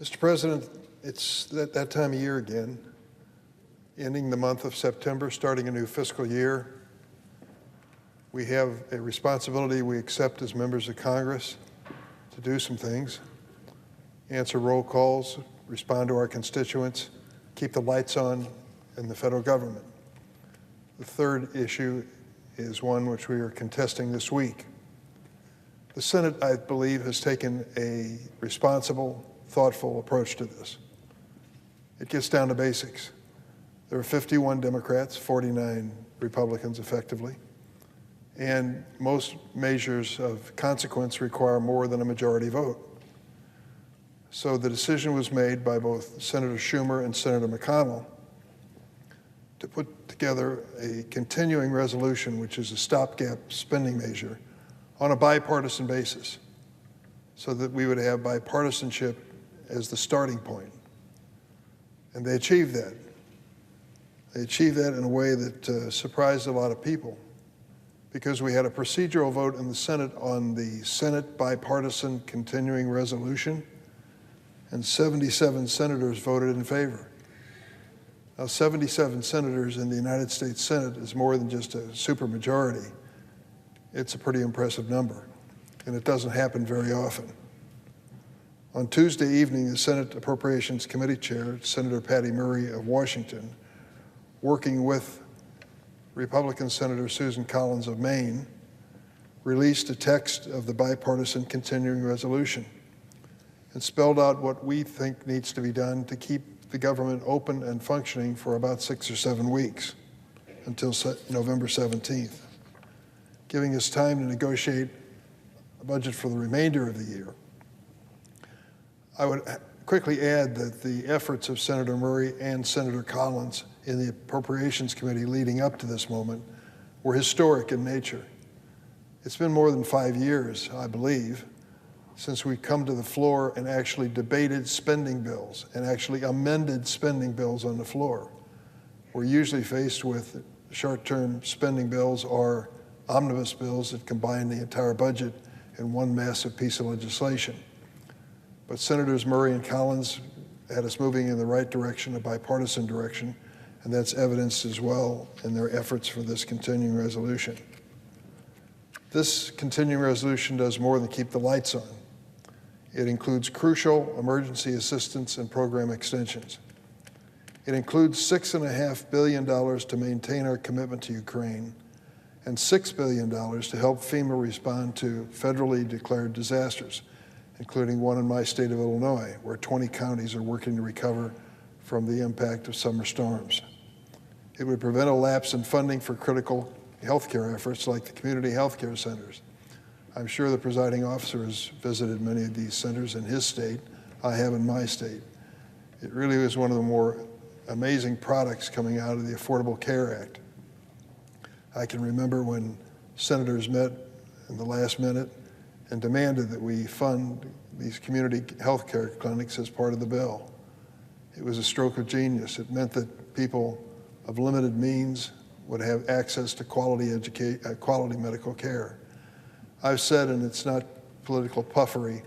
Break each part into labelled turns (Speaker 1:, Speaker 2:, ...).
Speaker 1: Mr. President, it's that time of year again, ending the month of September, starting a new fiscal year. We have a responsibility we accept as members of Congress to do some things, answer roll calls, respond to our constituents, keep the lights on in the federal government. The third issue is one which we are contesting this week. The Senate, I believe, has taken a responsible, thoughtful approach to this. It gets down to basics. There are 51 Democrats, 49 Republicans effectively, and most measures of consequence require more than a majority vote. So the decision was made by both Senator Schumer and Senator McConnell to put together a continuing resolution, which is a stopgap spending measure, on a bipartisan basis, so that we would have bipartisanship as the starting point. And they achieved that. They achieved that in a way that surprised a lot of people, because we had a procedural vote in the Senate on the Senate bipartisan continuing resolution, and 77 senators voted in favor. Now, 77 senators in the United States Senate is more than just a supermajority. It's a pretty impressive number, and it doesn't happen very often. On Tuesday evening, the Senate Appropriations Committee Chair, Senator Patty Murray of Washington, working with Republican Senator Susan Collins of Maine, released a text of the bipartisan continuing resolution and spelled out what we think needs to be done to keep the government open and functioning for about 6 or 7 weeks until November 17th, giving us time to negotiate a budget for the remainder of the year. I would quickly add that the efforts of Senator Murray and Senator Collins in the Appropriations Committee leading up to this moment were historic in nature. It's been more than 5 years, I believe, since we come to the floor and actually debated spending bills and actually amended spending bills on the floor. We're usually faced with short-term spending bills or omnibus bills that combine the entire budget in one massive piece of legislation. But Senators Murray and Collins had us moving in the right direction, a bipartisan direction, and that's evidenced as well in their efforts for this continuing resolution. This continuing resolution does more than keep the lights on. It includes crucial emergency assistance and program extensions. It includes $6.5 billion to maintain our commitment to Ukraine and $6 billion to help FEMA respond to federally declared disasters, including one in my state of Illinois, where 20 counties are working to recover from the impact of summer storms. It would prevent a lapse in funding for critical healthcare efforts like the community healthcare centers. I'm sure the presiding officer has visited many of these centers in his state. I have in my state. It really is one of the more amazing products coming out of the Affordable Care Act. I can remember when senators met in the last minute and demanded that we fund these community health care clinics as part of the bill. It was a stroke of genius. It meant that people of limited means would have access to quality medical care. I've said, and it's not political puffery,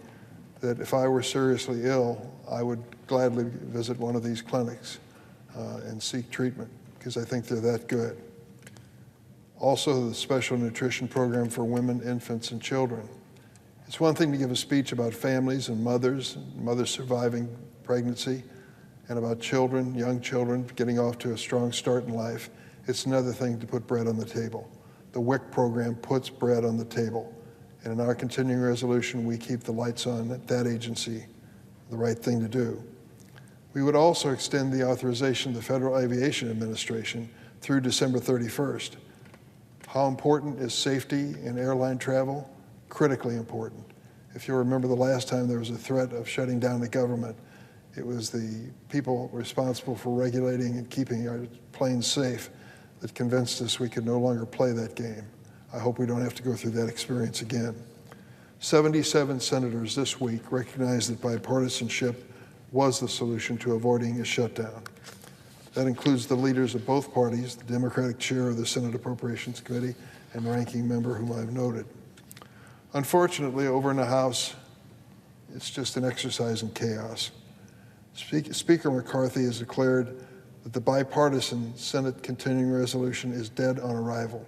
Speaker 1: that if I were seriously ill, I would gladly visit one of these clinics and seek treatment, because I think they're that good. Also, the special nutrition program for women, infants, and children. It's one thing to give a speech about families and mothers surviving pregnancy, and about children, young children, getting off to a strong start in life. It's another thing to put bread on the table. The WIC program puts bread on the table. And in our continuing resolution, we keep the lights on at that agency, the right thing to do. We would also extend the authorization of the Federal Aviation Administration through December 31st. How important is safety in airline travel? Critically important. If you remember the last time there was a threat of shutting down the government, it was the people responsible for regulating and keeping our planes safe that convinced us we could no longer play that game. I hope we don't have to go through that experience again. 77 senators this week recognized that bipartisanship was the solution to avoiding a shutdown. That includes the leaders of both parties, the Democratic chair of the Senate Appropriations Committee and ranking member whom I've noted. Unfortunately, over in the House, it's just an exercise in chaos. Speaker McCarthy has declared that the bipartisan Senate continuing resolution is dead on arrival.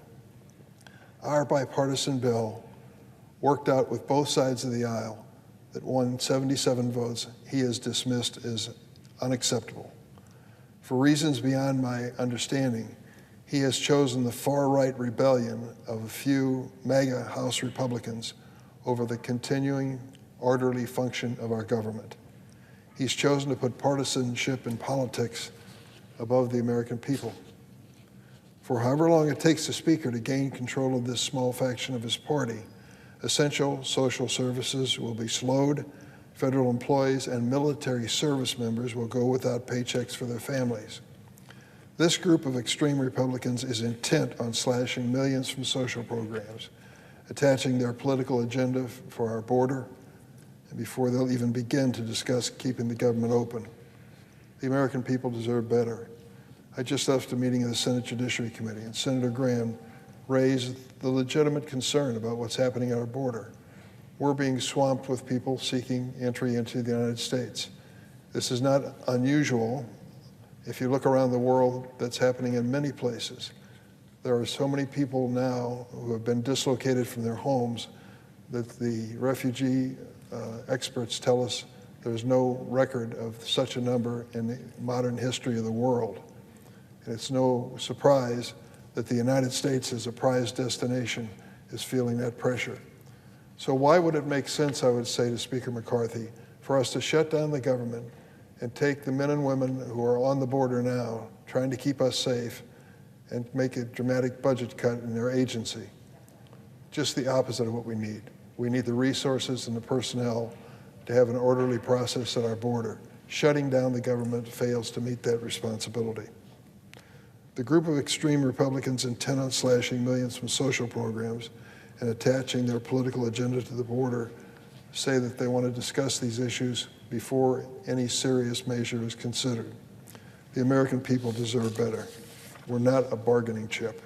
Speaker 1: Our bipartisan bill, worked out with both sides of the aisle, that won 77 votes, he has dismissed as unacceptable. For reasons beyond my understanding, he has chosen the far-right rebellion of a few MAGA House Republicans over the continuing orderly function of our government. He's chosen to put partisanship in politics above the American people. For however long it takes the Speaker to gain control of this small faction of his party, essential social services will be slowed, federal employees and military service members will go without paychecks for their families. This group of extreme Republicans is intent on slashing millions from social programs, attaching their political agenda for our border, and before they'll even begin to discuss keeping the government open. The American people deserve better. I just left a meeting of the Senate Judiciary Committee, and Senator Graham raised the legitimate concern about what's happening at our border. We're being swamped with people seeking entry into the United States. This is not unusual. If you look around the world, that's happening in many places. There are so many people now who have been dislocated from their homes that the refugee experts tell us there's no record of such a number in the modern history of the world. And it's no surprise that the United States as a prized destination is feeling that pressure. So why would it make sense, I would say to Speaker McCarthy, for us to shut down the government and take the men and women who are on the border now, trying to keep us safe, and make a dramatic budget cut in their agency? Just the opposite of what we need. We need the resources and the personnel to have an orderly process at our border. Shutting down the government fails to meet that responsibility. The group of extreme Republicans intent on slashing millions from social programs and attaching their political agenda to the border say that they want to discuss these issues before any serious measure is considered. The American people deserve better. We're not a bargaining chip.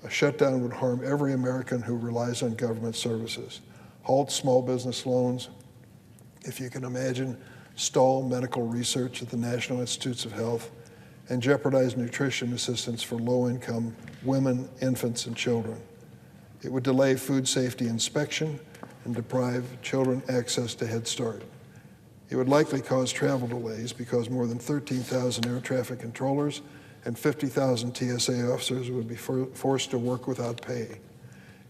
Speaker 1: A shutdown would harm every American who relies on government services, halt small business loans, if you can imagine, stall medical research at the National Institutes of Health, and jeopardize nutrition assistance for low-income women, infants, and children. It would delay food safety inspection and deprive children access to Head Start. It would likely cause travel delays because more than 13,000 air traffic controllers and 50,000 TSA officers would be forced to work without pay.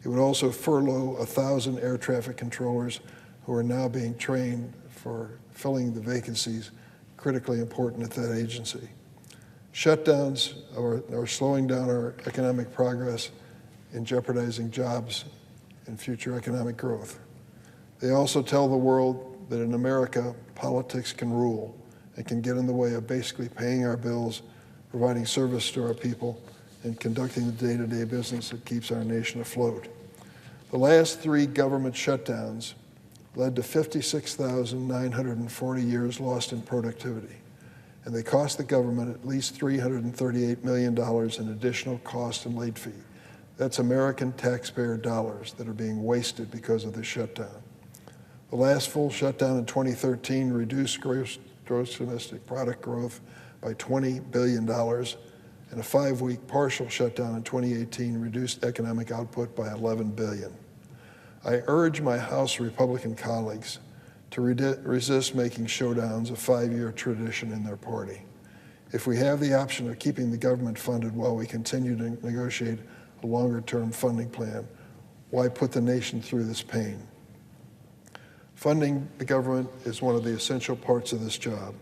Speaker 1: It would also furlough 1,000 air traffic controllers who are now being trained for filling the vacancies critically important at that agency. Shutdowns are slowing down our economic progress and jeopardizing jobs and future economic growth. They also tell the world that in America, politics can rule and can get in the way of basically paying our bills, providing service to our people, and conducting the day-to-day business that keeps our nation afloat. The last 3 government shutdowns led to 56,940 years lost in productivity, and they cost the government at least $338 million in additional cost and late fee. That's American taxpayer dollars that are being wasted because of this shutdown. The last full shutdown in 2013 reduced gross domestic product growth by $20 billion, and a 5-week partial shutdown in 2018 reduced economic output by $11 billion. I urge my House Republican colleagues to resist making showdowns a 5-year tradition in their party. If we have the option of keeping the government funded while we continue to negotiate a longer-term funding plan, why put the nation through this pain? Funding the government is one of the essential parts of this job.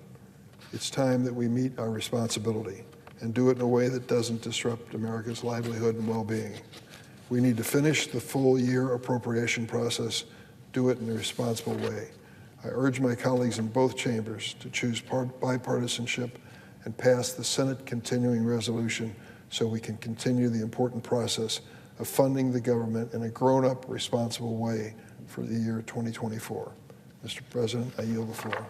Speaker 1: It's time that we meet our responsibility and do it in a way that doesn't disrupt America's livelihood and well-being. We need to finish the full-year appropriation process, do it in a responsible way. I urge my colleagues in both chambers to choose bipartisanship and pass the Senate continuing resolution so we can continue the important process of funding the government in a grown-up, responsible way for the year 2024. Mr. President, I yield the floor.